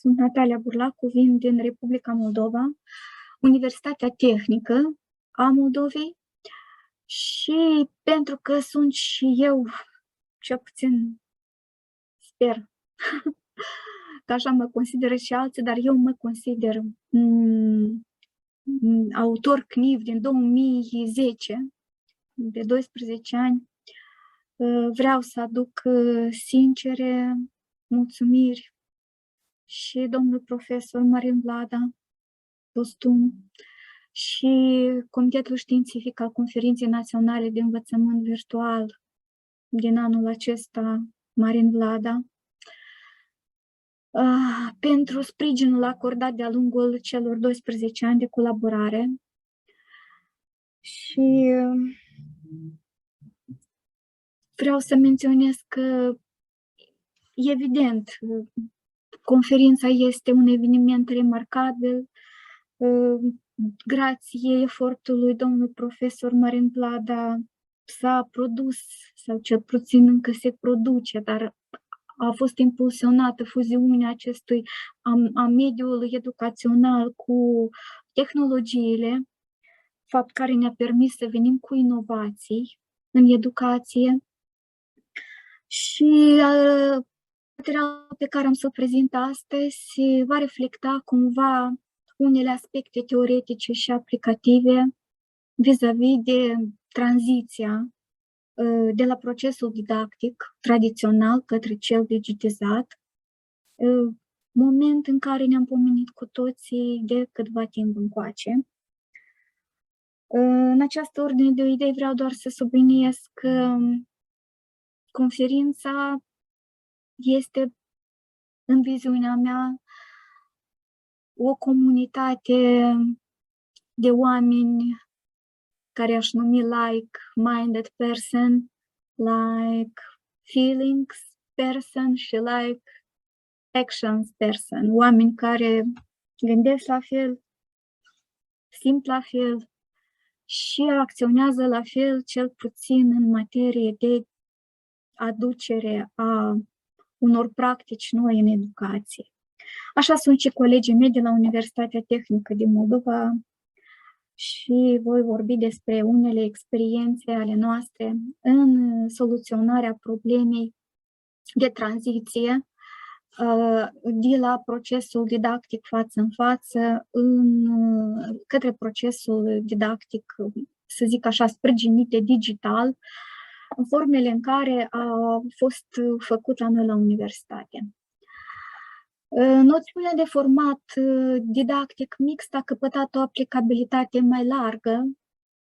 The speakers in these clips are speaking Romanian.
sunt Natalia Burlacu, vin din Republica Moldova, Universitatea Tehnică a Moldovei și pentru că sunt și eu, cel puțin sper că așa mă consideră și alții, dar eu mă consider autor CNIV din 2010, de 12 ani. Vreau să aduc sincere mulțumiri și domnul profesor Marin Vlada, postum, și Comitetul Științific al Conferinței Naționale de Învățământ Virtual din anul acesta, Marin Vlada, pentru sprijinul acordat de-a lungul celor 12 ani de colaborare. Și vreau să menționez că, evident, conferința este un eveniment remarcabil, grație efortului domnului profesor Marin Vlada s-a produs, sau cel puțin încă se produce, dar a fost impulsionată fuziunea acestui a mediului educațional cu tehnologiile, fapt care ne-a permis să venim cu inovații în educație. Și materialul pe care am să-l prezint astăzi va reflecta cumva unele aspecte teoretice și aplicative vis-a-vis de tranziția de la procesul didactic tradițional către cel digitizat, moment în care ne-am pomenit cu toții de câtva timp încoace. În această ordine de idei vreau doar să subliniez că conferința este, în viziunea mea, o comunitate de oameni care aș numi like-minded person, like feelings person și like actions person. Oameni care gândesc la fel, simt la fel și acționează la fel, cel puțin în materie de aducere a unor practici noi în educație. Așa sunt și colegii mei de la Universitatea Tehnică din Moldova și voi vorbi despre unele experiențe ale noastre în soluționarea problemei de tranziție de la procesul didactic față în față către procesul didactic, să zic așa, sprijinit de digital, în formele în care a fost făcut la noi la universitate. Noțiunea de format didactic mixt a căpătat o aplicabilitate mai largă,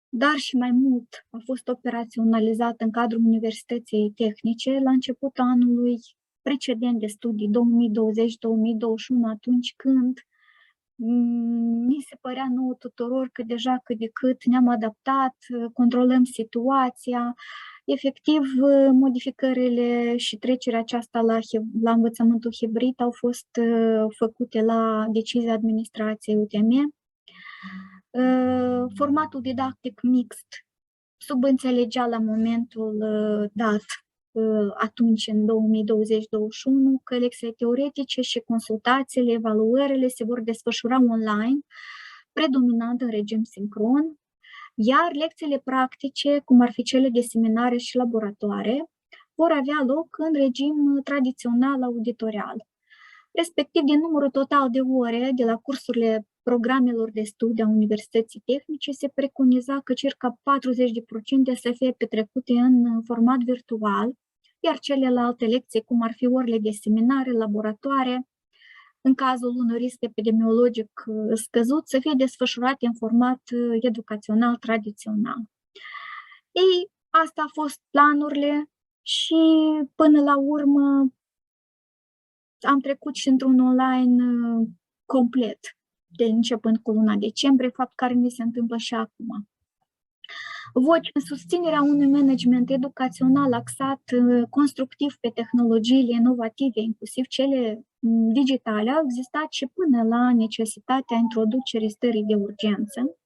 dar și mai mult a fost operaționalizată în cadrul Universității Tehnice la începutul anului precedent de studii, 2020-2021, atunci când mi se părea nouă tuturor că deja cât de cât ne-am adaptat, controlăm situația. Efectiv, modificările și trecerea aceasta la învățământul hibrid au fost făcute la decizia administrației UTM. Formatul didactic mixt subînțelegea la momentul dat, atunci în 2020-2021, că lecțiile teoretice și consultațiile, evaluările se vor desfășura online, predominant în regim sincron, iar lecțiile practice, cum ar fi cele de seminare și laboratoare, vor avea loc în regim tradițional auditorial. Respectiv, din numărul total de ore de la cursurile programelor de studii a Universității Tehnice, se preconiza că circa 40% să fie petrecute în format virtual, iar celelalte lecții, cum ar fi orele de seminare, laboratoare, în cazul unui risc epidemiologic scăzut, să fie desfășurate în format educațional tradițional. Ei, asta au fost planurile și până la urmă am trecut și într-un online complet, de începând cu luna decembrie, fapt care mi se întâmplă și acum. Voci în susținerea unui management educațional axat constructiv pe tehnologiile inovative, inclusiv cele digitale, au existat și până la necesitatea introducerii stării de urgență,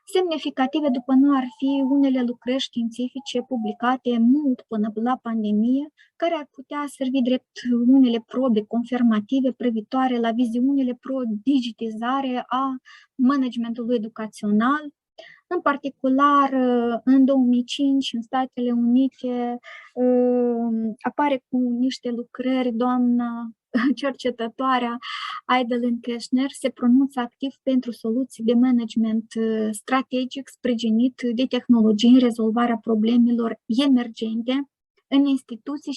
Semnificative după noi ar fi unele lucrări științifice publicate mult până la pandemie, care ar putea servi drept unele probe confirmative privitoare la viziunile pro-digitizare a managementului educațional. În particular, în 2005, în Statele Unite, apare cu niște lucrări doamna cercetătoarea Idalyn Keshner se pronunță activ pentru soluții de management strategic sprijinit de tehnologii în rezolvarea problemelor emergente în instituții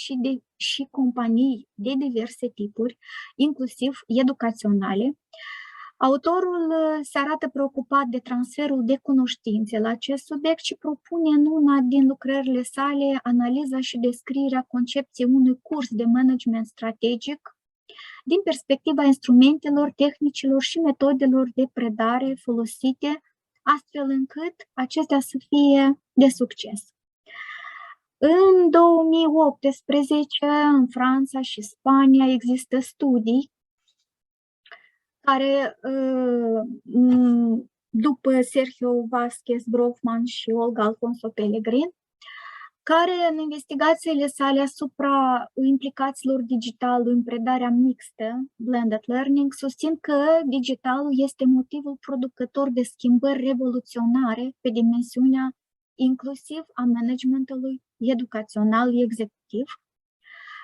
și companii de diverse tipuri, inclusiv educaționale. Autorul se arată preocupat de transferul de cunoștințe la acest subiect și propune în una din lucrările sale analiza și descrierea concepției unui curs de management strategic din perspectiva instrumentelor, tehnicilor și metodelor de predare folosite, astfel încât acestea să fie de succes. În 2018, în Franța și Spania, există studii care, după Sergio Vázquez Brofman și Olga Alfonso Pellegrin, care în investigațiile sale asupra implicațiilor digitalului în predarea mixtă, blended learning, susțin că digitalul este motivul producător de schimbări revoluționare pe dimensiunea inclusiv a managementului educațional executiv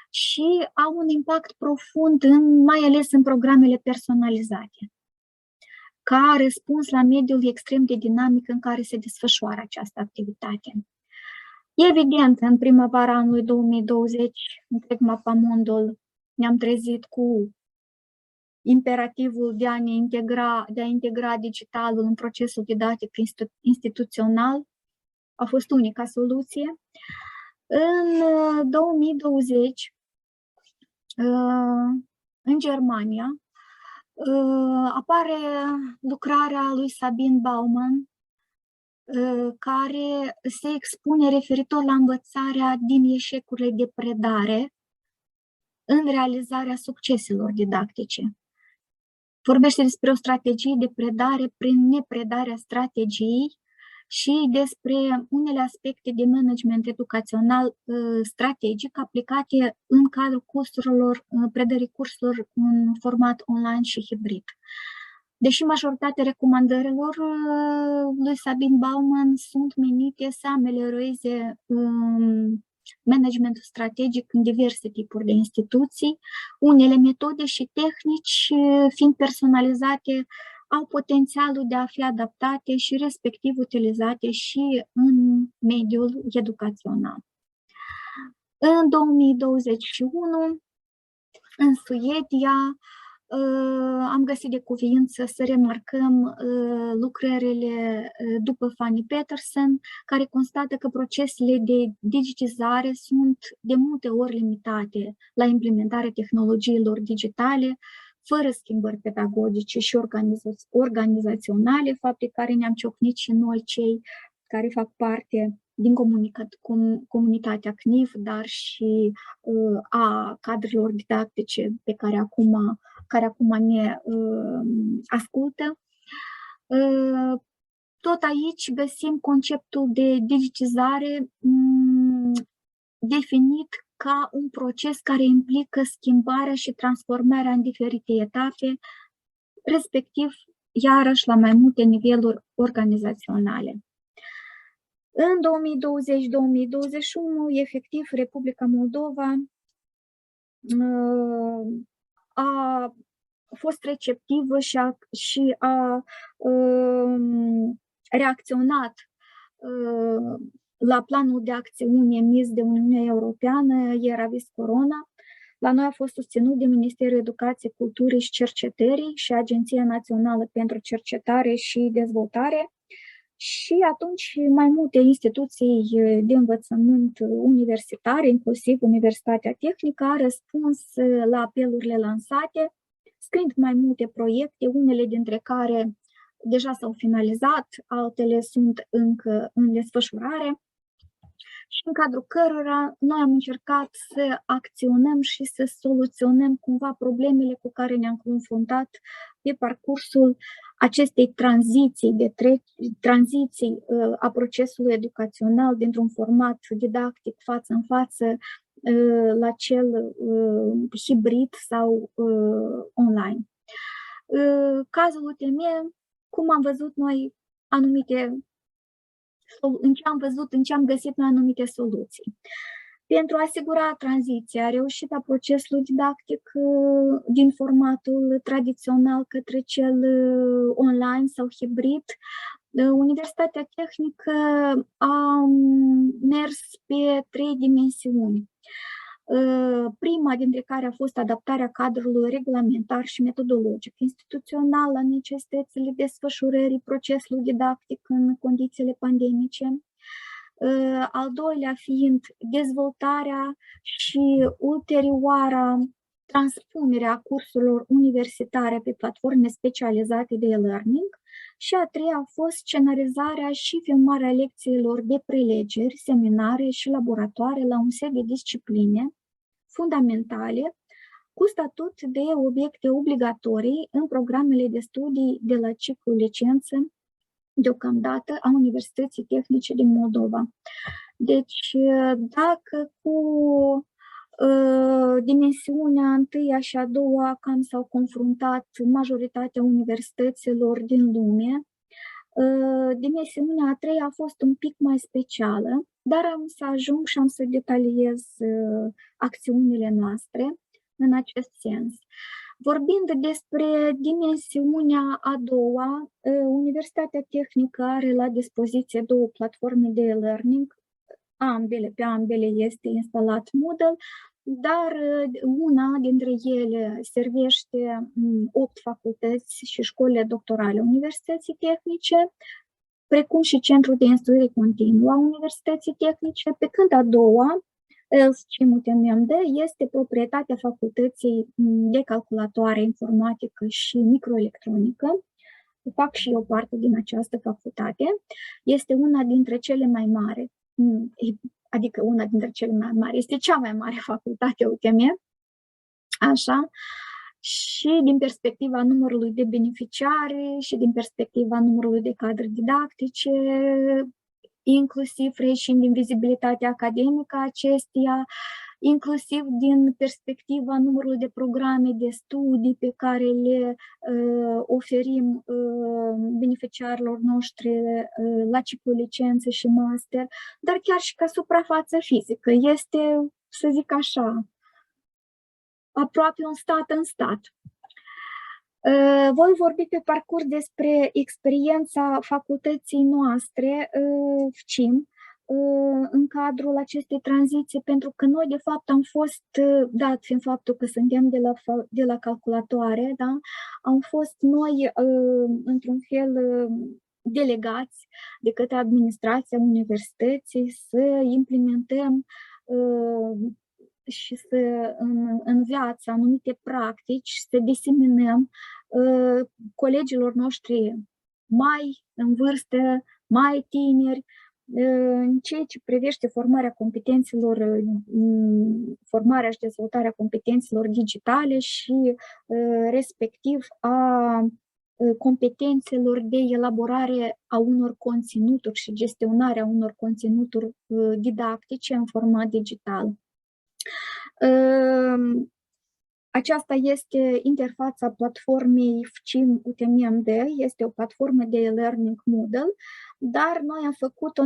și au un impact profund, mai ales în programele personalizate, ca răspuns la mediul extrem de dinamic în care se desfășoară această activitate. Evident, în primăvara anului 2020, întreg mapamondul, ne-am trezit cu imperativul de a integra digitalul în procesul didactic instituțional. A fost unica soluție. În 2020, în Germania, apare lucrarea lui Sabine Baumann, care se expune referitor la învățarea din eșecurile de predare în realizarea succeselor didactice. Vorbește despre o strategie de predare prin nepredarea strategiei și despre unele aspecte de management educațional strategic aplicate în cadrul cursurilor, predării cursurilor în format online și hibrid. Deși majoritatea recomandărilor lui Sabine Baumann sunt menite să amelioreze managementul strategic în diverse tipuri de instituții, unele metode și tehnici, fiind personalizate, au potențialul de a fi adaptate și respectiv utilizate și în mediul educațional. În 2021, în Suedia, am găsit de cuviință să remarcăm lucrările după Fanny Peterson, care constată că procesele de digitizare sunt de multe ori limitate la implementarea tehnologiilor digitale, fără schimbări pedagogice și organizaționale, fapte care ne-am ciocnit și noi cei care fac parte din comunitatea CNIF, dar și a cadrelor didactice pe care acum ne ascultă. Tot aici găsim conceptul de digitizare definit ca un proces care implică schimbarea și transformarea în diferite etape, respectiv, iarăși, la mai multe niveluri organizaționale. În 2020-2021, efectiv, Republica Moldova a fost receptivă și a reacționat la planul de acțiune emis de Uniunea Europeană, Eravis Corona. La noi a fost susținut de Ministerul Educației, Culturii și Cercetării și Agenția Națională pentru Cercetare și Dezvoltare. Și atunci mai multe instituții de învățământ universitare, inclusiv Universitatea Tehnică, a răspuns la apelurile lansate, scriind mai multe proiecte, unele dintre care deja s-au finalizat, altele sunt încă în desfășurare. și în cadrul cărora noi am încercat să acționăm și să soluționăm cumva problemele cu care ne-am confruntat pe parcursul acestei tranziții a procesului educațional dintr-un format didactic față în față la cel hibrid sau online. Cazul UTM, cum am văzut noi în ce am găsit noi anumite soluții. Pentru a asigura tranziția reușită a procesului didactic din formatul tradițional către cel online sau hibrid, Universitatea Tehnică a mers pe 3 dimensiuni. Prima dintre care a fost adaptarea cadrului regulamentar și metodologic instituțional la necesitățile desfășurării procesului didactic în condițiile pandemice. Al doilea fiind dezvoltarea și ulterioara transpunerea cursurilor universitare pe platforme specializate de e-learning și a treia a fost scenarizarea și filmarea lecțiilor de prelegeri, seminare și laboratoare la un set de discipline fundamentale cu statut de obiecte obligatorii în programele de studii de la ciclu licență deocamdată a Universității Tehnice din Moldova. Deci, dacă cu dimensiunea întâia și a doua cam s-au confruntat majoritatea universităților din lume, dimensiunea a treia a fost un pic mai specială, dar am să ajung și am să detaliez acțiunile noastre în acest sens. Vorbind despre dimensiunea a doua, Universitatea Tehnică are la dispoziție două platforme de e-learning, pe ambele este instalat Moodle, dar una dintre ele servește 8 facultăți și școlile doctorale Universității Tehnice, precum și Centrul de Instruire Continuă a Universității Tehnice, pe când a doua, UTMMD, este proprietatea Facultății de Calculatoare, Informatică și Microelectronică. Fac și eu parte din această facultate. Este una dintre cele mai mari, este cea mai mare facultate UTM, așa, și din perspectiva numărului de beneficiari și din perspectiva numărului de cadre didactice, inclusiv reieșind din vizibilitatea academică acesteia, inclusiv din perspectiva numărului de programe de studii pe care le oferim beneficiarilor noștri la ciclu licență și master, dar chiar și ca suprafață fizică. Este, să zic așa, aproape un stat în stat. Voi vorbi pe parcurs despre experiența facultății noastre, FCIM, în cadrul acestei tranziții, pentru că noi, de fapt, am fost, dat fiind faptul că suntem de la calculatoare, da? Am fost noi, într-un fel, delegați de către administrația universității să implementăm și să în viață anumite practici, să diseminăm colegilor noștri mai în vârstă, mai tineri, în ceea ce privește formarea competențelor, formarea și dezvoltarea competențelor digitale și respectiv a competențelor de elaborare a unor conținuturi și gestionarea unor conținuturi didactice în format digital. Aceasta este interfața platformei FCIM UTMMD, este o platformă de e-learning Moodle, dar noi am făcut-o,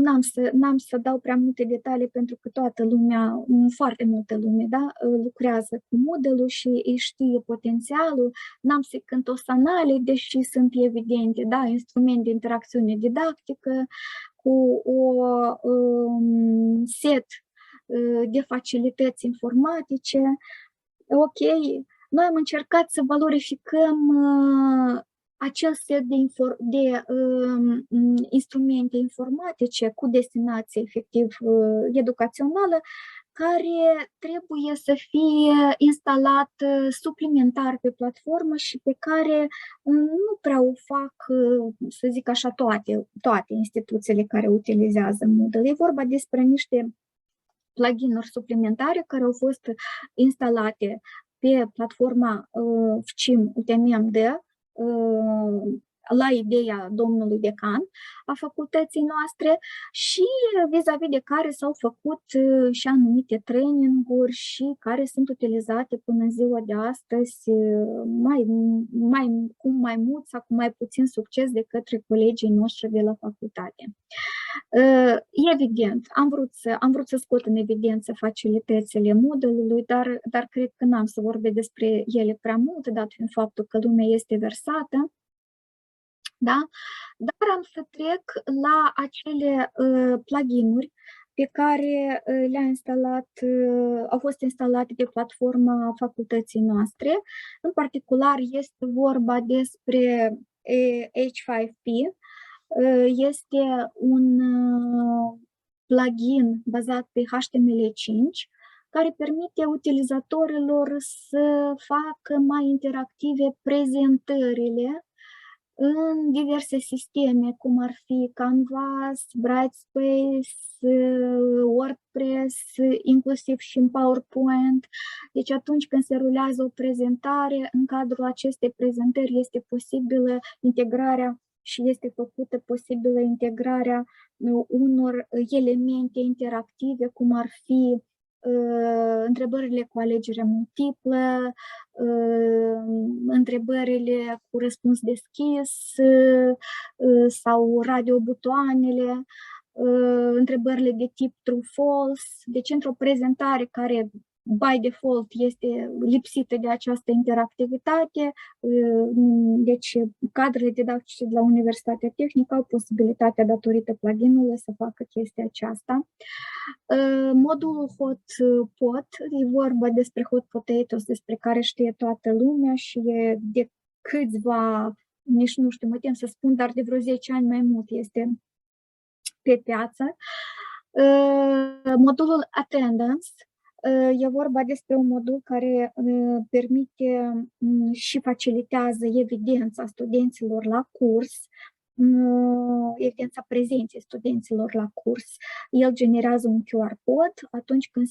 n-am să dau prea multe detalii pentru că toată lumea, foarte multă lume, da, lucrează cu Moodle-ul și îi știe potențialul, n-am să cânt o sanale, deși sunt evidente, da, instrument de interacțiune didactică cu o set de facilități informatice. Ok, noi am încercat să valorificăm acel set de instrumente informatice cu destinație efectiv educațională, care trebuie să fie instalat suplimentar pe platformă și pe care nu prea o fac, să zic așa, toate instituțiile care utilizează Moodle. E vorba despre niște plugin-uri suplimentare care au fost instalate pe platforma FCIM UTMMD la ideea domnului decan a facultății noastre și vis-a-vis de care s-au făcut și anumite traininguri și care sunt utilizate până în ziua de astăzi cu mai mult sau cu mai puțin succes de către colegii noștri de la facultate. Evident, am vrut să scot în evidență facilitățile Moodle-ului, dar cred că n-am să vorbesc despre ele prea mult, dat fiind faptul că lumea este versată. Da? Dar am să trec la acele plugin-uri pe care le-a instalat, au fost instalate pe platforma facultății noastre. În particular este vorba despre H5P. Este un plugin bazat pe HTML5 care permite utilizatorilor să facă mai interactive prezentările în diverse sisteme, cum ar fi Canvas, Brightspace, WordPress, inclusiv și în PowerPoint. Deci atunci când se rulează o prezentare, în cadrul acestei prezentări este posibilă integrarea și este făcută posibilă integrarea unor elemente interactive, cum ar fi întrebările cu alegere multiplă, întrebările cu răspuns deschis sau radiobutoanele, întrebările de tip true-false. Deci într-o prezentare care by default este lipsită de această interactivitate, deci cadrele didactice de la Universitatea Tehnică au posibilitatea, datorită plugin-ului, să facă chestia aceasta. Modulul Hotpot, e vorba despre Hot Potatoes, despre care știe toată lumea și e de câțiva, nici nu știu, mă tem să spun, dar de vreo 10 ani mai mult este pe piață. Modulul Attendance, e vorba despre un modul care permite și facilitează evidența studenților la curs, evidența prezenței studenților la curs. El generează un QR cod atunci când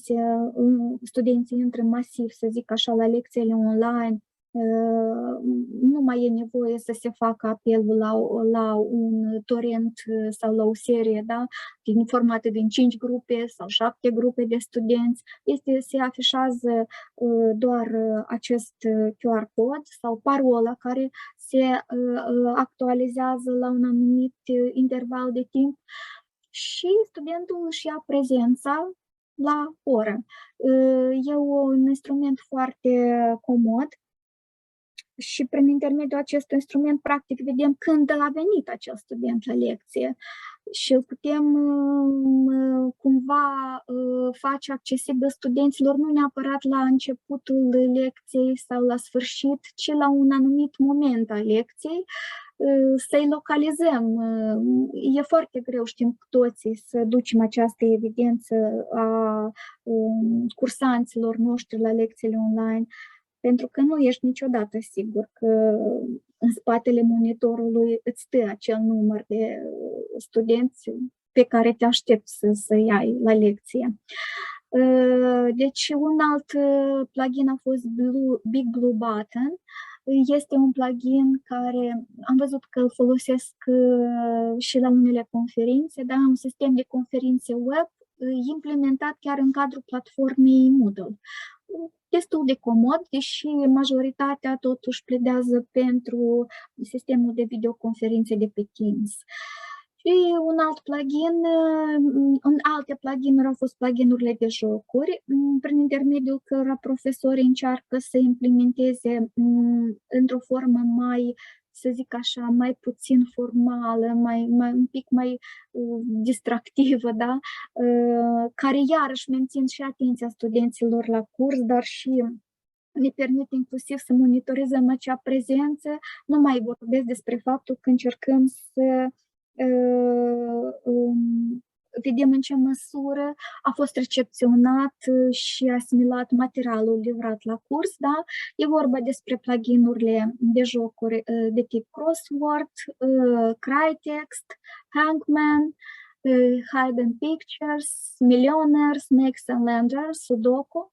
studenții intră masiv, să zic așa, la lecțiile online. Nu mai e nevoie să se facă apelul la un torrent sau la o serie, da? Formată din 5 grupe sau 7 grupe de studenți. Se afișează doar acest QR cod sau parola care se actualizează la un anumit interval de timp și studentul își ia prezența la oră. E un instrument foarte comod și prin intermediul acestui instrument, practic, vedem când a venit acel student la lecție și îl putem cumva face accesibil studenților nu neapărat la începutul lecției sau la sfârșit, ci la un anumit moment al lecției, să-i localizăm. E foarte greu, știm cu toții, să ducem această evidență a cursanților noștri la lecțiile online, pentru că nu ești niciodată sigur că în spatele monitorului îți stă acel număr de studenți pe care te aștepți să iei la lecție. Deci un alt plugin a fost Big Blue Button. Este un plugin care am văzut că îl folosesc și la unele conferințe, dar un sistem de conferințe web implementat chiar în cadrul platformei Moodle. Destul de comod, deși majoritatea totuși pledează pentru sistemul de videoconferințe de pe Teams. Și un alt plugin, alte plugin-uri au fost plugin-urile de jocuri, prin intermediul cărora profesorii încearcă să implementeze într-o formă mai, să zic așa, mai puțin formală, un pic mai distractivă, da? Care iarăși mențin și atenția studenților la curs, dar și ne permite inclusiv să monitorizăm acea prezență. Nu mai vorbesc despre faptul că încercăm să vedem în ce măsură a fost recepționat și asimilat materialul livrat la curs. Da? E vorba despre plugin-urile de jocuri de tip Crossword, Crytext, Hangman Hidden Pictures, Millionaires, Snakes and Lanterns, Sudoku.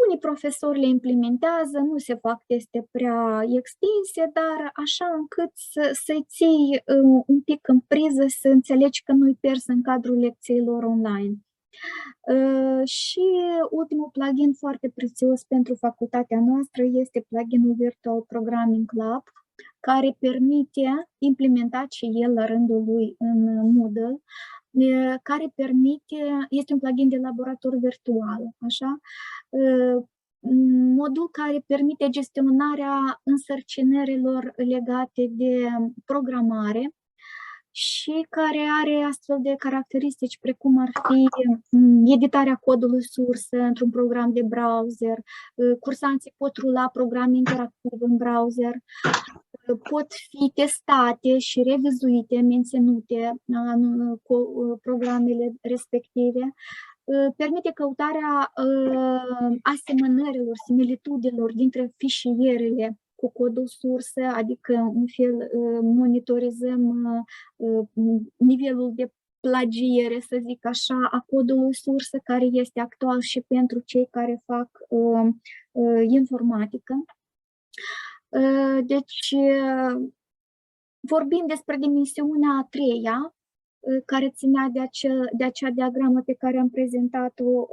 Unii profesori le implementează, nu se fac teste prea extinse, dar așa încât să-i ții un pic în priză, să înțelegi că nu-i pierzi în cadrul lecțiilor online. Și ultimul plugin foarte prețios pentru facultatea noastră este pluginul Virtual Programming Lab, care permite, implementat și el la rândul lui în Moodle, care permite, este un plugin de laborator virtual, așa, modul care permite gestionarea însărcinărilor legate de programare și care are astfel de caracteristici precum ar fi editarea codului sursă într-un program de browser, cursanții pot rula programe interactive în browser, pot fi testate și revizuite, menținute programele respective, permite căutarea asemănărilor, similitudelor dintre fișierele cu codul sursă, adică în fel monitorizăm nivelul de plagiere, să zic așa, a codului sursă, care este actual și pentru cei care fac informatică. Deci, vorbim despre dimensiunea a treia, care ținea de acea diagramă pe care am prezentat-o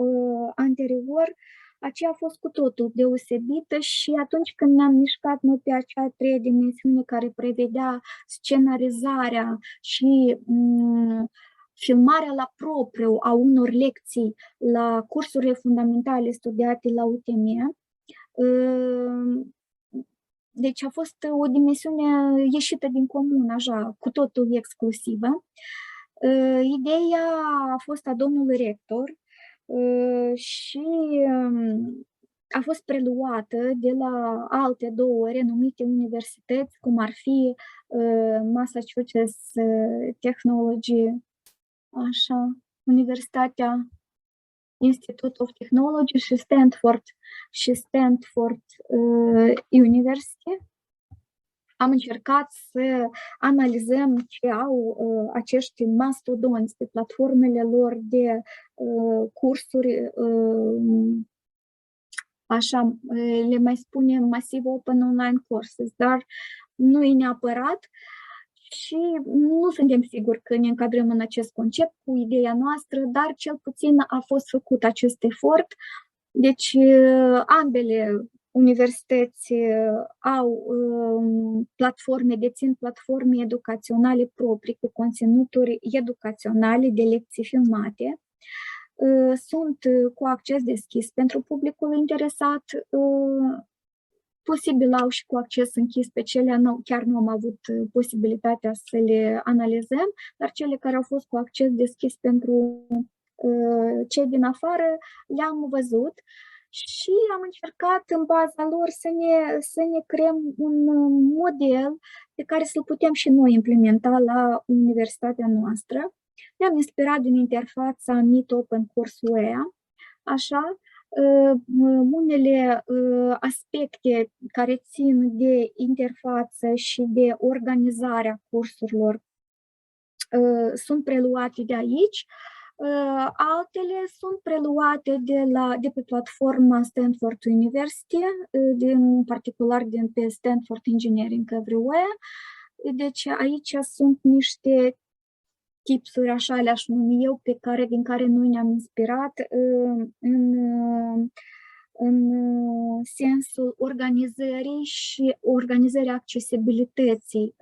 anterior. Aceea a fost cu totul deosebită și atunci când ne-am mișcat noi pe acea a treia dimensiune care prevedea scenarizarea și filmarea la propriu a unor lecții la cursurile fundamentale studiate la UTM, deci a fost o dimensiune ieșită din comun, așa, cu totul exclusivă. Ideea a fost a domnului rector și a fost preluată de la alte două renumite universități, cum ar fi Massachusetts Technology, așa, Universitatea Institute of Technology și Stanford University. Am încercat să analizăm ce au acești mastodonți pe platformele lor de cursuri, așa, le mai spunem Massive Open Online Courses, dar nu e neapărat și nu suntem siguri că ne încadrăm în acest concept cu ideea noastră, dar cel puțin a fost făcut acest efort. Deci ambele universități au dețin platforme educaționale proprii cu conținuturi educaționale de lecții filmate. Sunt cu acces deschis pentru publicul interesat, posibil au și cu acces închis pe cele, chiar nu am avut posibilitatea să le analizăm, dar cele care au fost cu acces deschis pentru cei din afară le-am văzut și am încercat în baza lor să ne creăm un model pe care să-l putem și noi implementa la universitatea noastră. Ne-am inspirat din interfața Meet Open Courseware, așa, unele aspecte care țin de interfață și de organizarea cursurilor sunt preluate de aici. Altele sunt preluate de pe platforma Stanford University, în particular pe Stanford Engineering Everywhere. Deci aici sunt niște tipsuri, așa le-aș numi eu, din care noi ne-am inspirat în sensul organizării și organizării accesibilității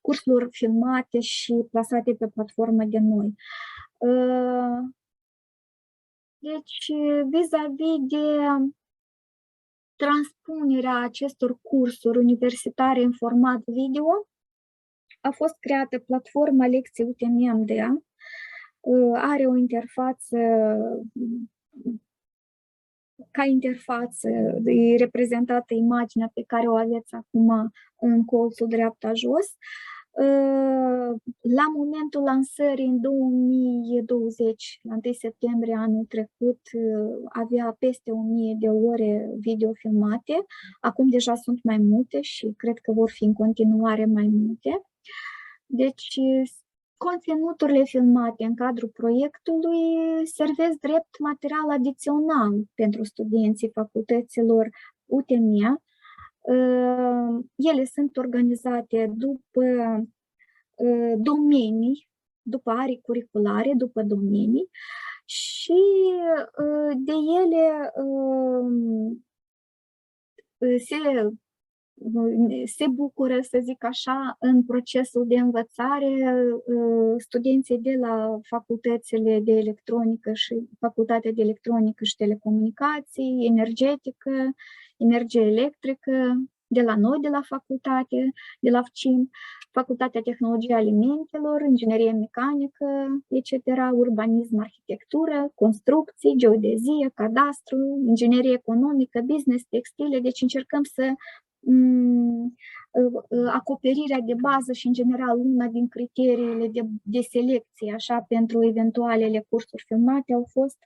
cursurilor filmate și plasate pe platformă de noi. Deci, vis-a-vis de transpunerea acestor cursuri universitare în format video, a fost creată platforma Lecții UTM-MDA, are o interfață, ca interfață e reprezentată imaginea pe care o aveți acum în colțul dreapta jos. La momentul lansării în 2020, la 1 septembrie anul trecut, avea peste 1000 de ore video filmate. Acum deja sunt mai multe și cred că vor fi în continuare mai multe. Deci, conținuturile filmate în cadrul proiectului servesc drept material adițional pentru studenții facultăților UTMIA. Ele sunt organizate după domenii, după arii curriculare, după domenii și de ele se bucură, să zic așa, în procesul de învățare studenții de la facultățile de electronică și Facultatea de Electronică și Telecomunicații, energetică, energie electrică, de la noi, de la facultate, de la FCIM, Facultatea Tehnologiei Alimentelor, Inginerie Mecanică, etc., urbanism, arhitectură, construcții, geodezie, cadastru, inginerie economică, business, textile. Deci încercăm să acoperirea de bază și, în general, una din criteriile de selecție așa, pentru eventualele cursuri filmate au fost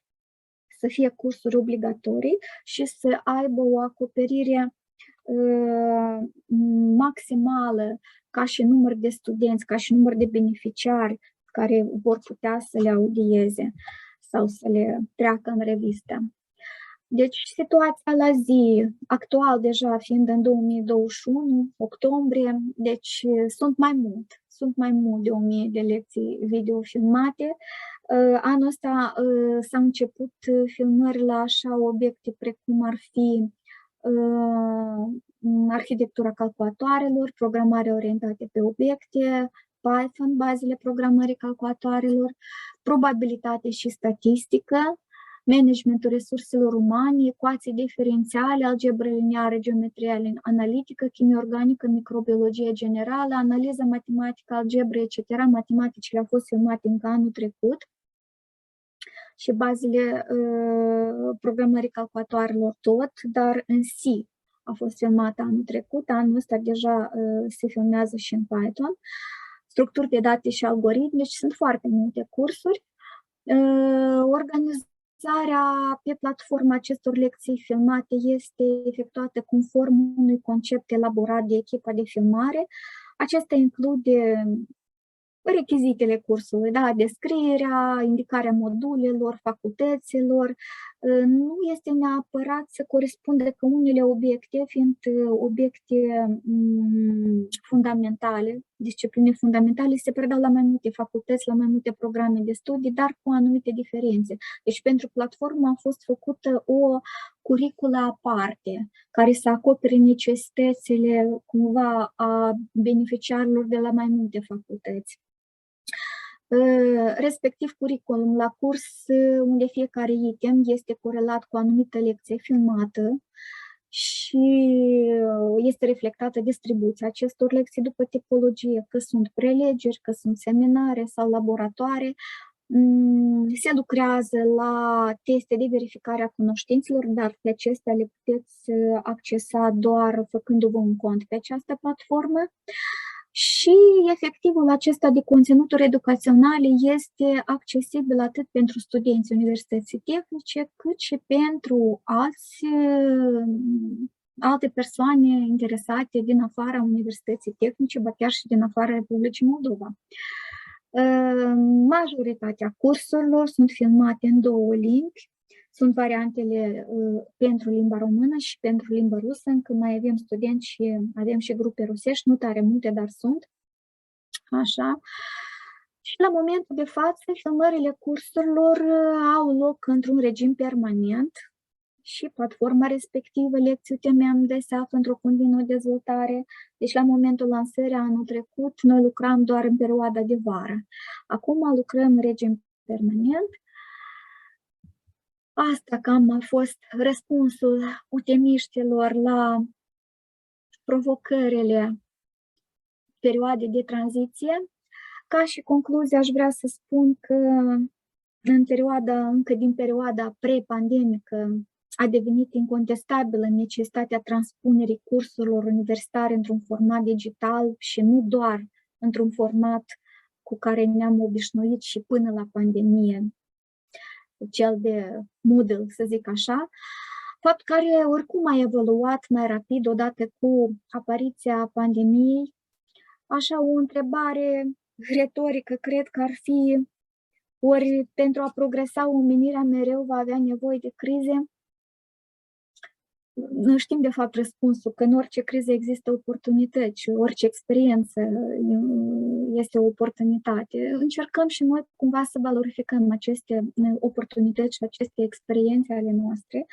să fie cursuri obligatorii și să aibă o acoperire maximală ca și număr de studenți, ca și număr de beneficiari care vor putea să le audieze sau să le treacă în revistă. Deci, situația la zi actual, deja fiind în 2021, octombrie, deci sunt mai mult de 1000 de lecții video filmate. Anul ăsta s-au început filmări la așa obiecte precum ar fi arhitectura calculatoarelor, programare orientată pe obiecte, Python, bazele programării calculatoarelor, probabilitate și statistică, managementul resurselor umane, ecuații diferențiale, algebră lineară, geometrie analitică, chimie organică, microbiologie generală, analiză matematică, algebră, etc. Matematicile au fost filmate încă anul trecut și bazele programării calculatoarelor tot, dar în C a fost filmată anul trecut, anul ăsta deja se filmează și în Python. Structuri de date și algoritmi, deci sunt foarte multe cursuri. Organizarea pe platforma acestor lecții filmate este efectuată conform unui concept elaborat de echipa de filmare. Acesta include rechizitele cursului, da? Descrierea, indicarea modulelor, facultăților. Nu este neapărat să corespundă că unele obiecte, fiind obiecte fundamentale, discipline fundamentale, se predau la mai multe facultăți, la mai multe programe de studii, dar cu anumite diferențe. Deci pentru platformă a fost făcută o curriculă aparte, care să acopere necesitățile cumva a beneficiarilor de la mai multe facultăți. Respectiv curriculum la curs, unde fiecare item este corelat cu o anumită lecție filmată și este reflectată distribuția acestor lecții după tipologie, că sunt prelegeri, că sunt seminare sau laboratoare. Se lucrează la teste de verificare a cunoștințelor, dar pe acestea le puteți accesa doar făcându-vă un cont pe această platformă. Și efectivul acesta de conținuturi educaționale este accesibil atât pentru studenții universității tehnice, cât și pentru alte persoane interesate din afara universității tehnice, ba chiar și din afara Republicii Moldova. Majoritatea cursurilor sunt filmate în 2 limbi. Sunt variantele pentru limba română și pentru limba rusă, încă mai avem studenți și avem și grupe rusești, nu tare multe, dar sunt. Așa. Și la momentul de față, filmările cursurilor au loc într-un regim permanent și platforma respectivă, lecții UTMM, se află într-o continuă dezvoltare. Deci la momentul lansării anul trecut, noi lucram doar în perioada de vară. Acum lucrăm în regim permanent. Asta cam a fost răspunsul utemiștilor la provocările perioadei de tranziție. Ca și concluzie, aș vrea să spun că încă din perioada pre-pandemică a devenit incontestabilă necesitatea transpunerii cursurilor universitare într-un format digital și nu doar într-un format cu care ne-am obișnuit și până la pandemie, cel de Moodle, să zic așa, fapt care oricum a evoluat mai rapid odată cu apariția pandemiei. Așa, o întrebare retorică, cred că ar fi: ori pentru a progresa omenirea mereu va avea nevoie de crize? Noi știm de fapt răspunsul, că în orice criză există oportunități, orice experiență este o oportunitate. Încercăm și noi cumva să valorificăm aceste oportunități și aceste experiențe ale noastre.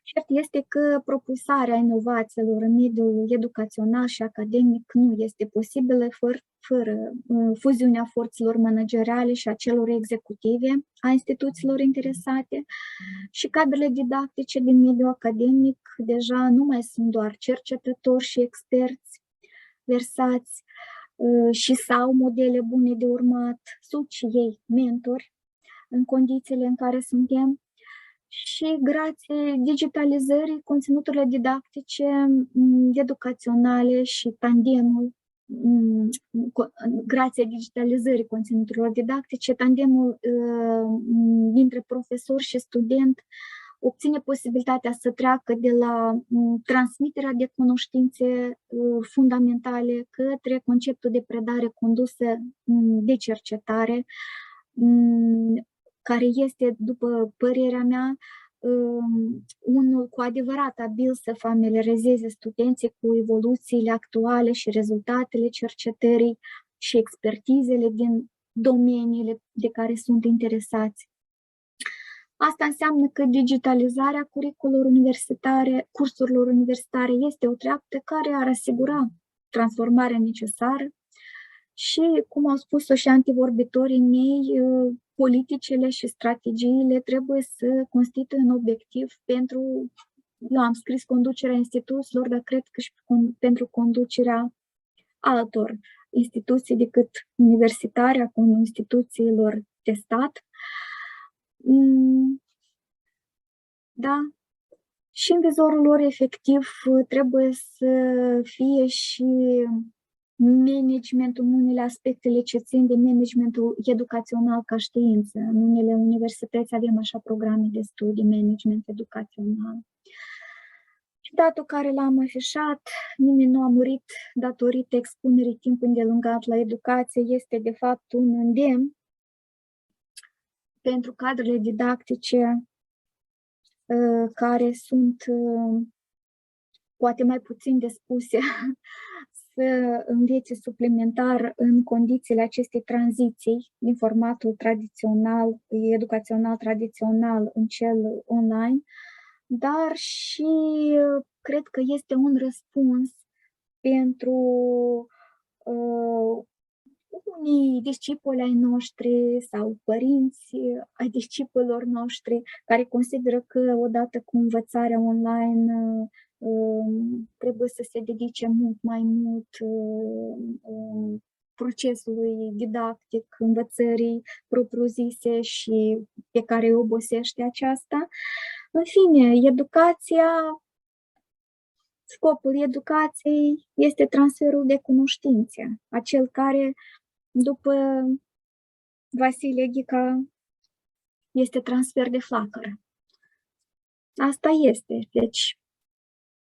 Cert este că propulsarea inovațiilor în mediul educațional și academic nu este posibilă fără fuziunea forțelor manageriale și a celor executive a instituțiilor interesate, și cadrele didactice din mediul academic deja nu mai sunt doar cercetători și experți versați și sau modele bune de urmat, sunt și ei mentori în condițiile în care suntem. Și grație digitalizării, conținuturile didactice educaționale și tandemul, grație digitalizării conținuturilor didactice, tandemul dintre profesor și student obține posibilitatea să treacă de la transmiterea de cunoștințe fundamentale către conceptul de predare condusă de cercetare, care este, după părerea mea, unul cu adevărat abil să familiarizeze studenții cu evoluțiile actuale și rezultatele cercetării și expertizele din domeniile de care sunt interesați. Asta înseamnă că digitalizarea cursurilor universitare este o treaptă care ar asigura transformarea necesară și, cum au spus-o și antivorbitorii mei, politicile și strategiile trebuie să constituie un obiectiv pentru, eu am scris conducerea instituțiilor, dar cred că și pentru conducerea altor instituții decât universitare, acum instituțiilor de stat. Da. Și în vizorul lor efectiv trebuie să fie și managementul în unele aspectele ce țin de managementul educațional ca știință. În unele universități avem așa programe de studii, management educațional. Și datul care l-am afișat, nimeni nu a murit datorită expunerii timp îndelungat la educație, este de fapt un îndemn pentru cadrele didactice care sunt poate mai puțin dispuse să învețe suplimentar în condițiile acestei tranziții din formatul tradițional, educațional tradițional în cel online, dar și cred că este un răspuns pentru unii discipoli ai noștri sau părinți ai discipolilor noștri care consideră că odată cu învățarea online trebuie să se dedice mult mai mult procesului didactic, învățării propriu-zise și pe care îi obosește aceasta. În fine, scopul educației este transferul de cunoștințe, acel care, după Vasile Ghica, este transfer de flacără. Asta este. Deci,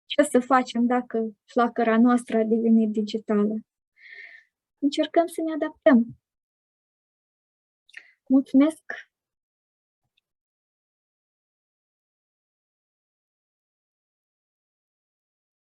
ce să facem dacă flacăra noastră a devenit digitală? Încercăm să ne adaptăm. Mulțumesc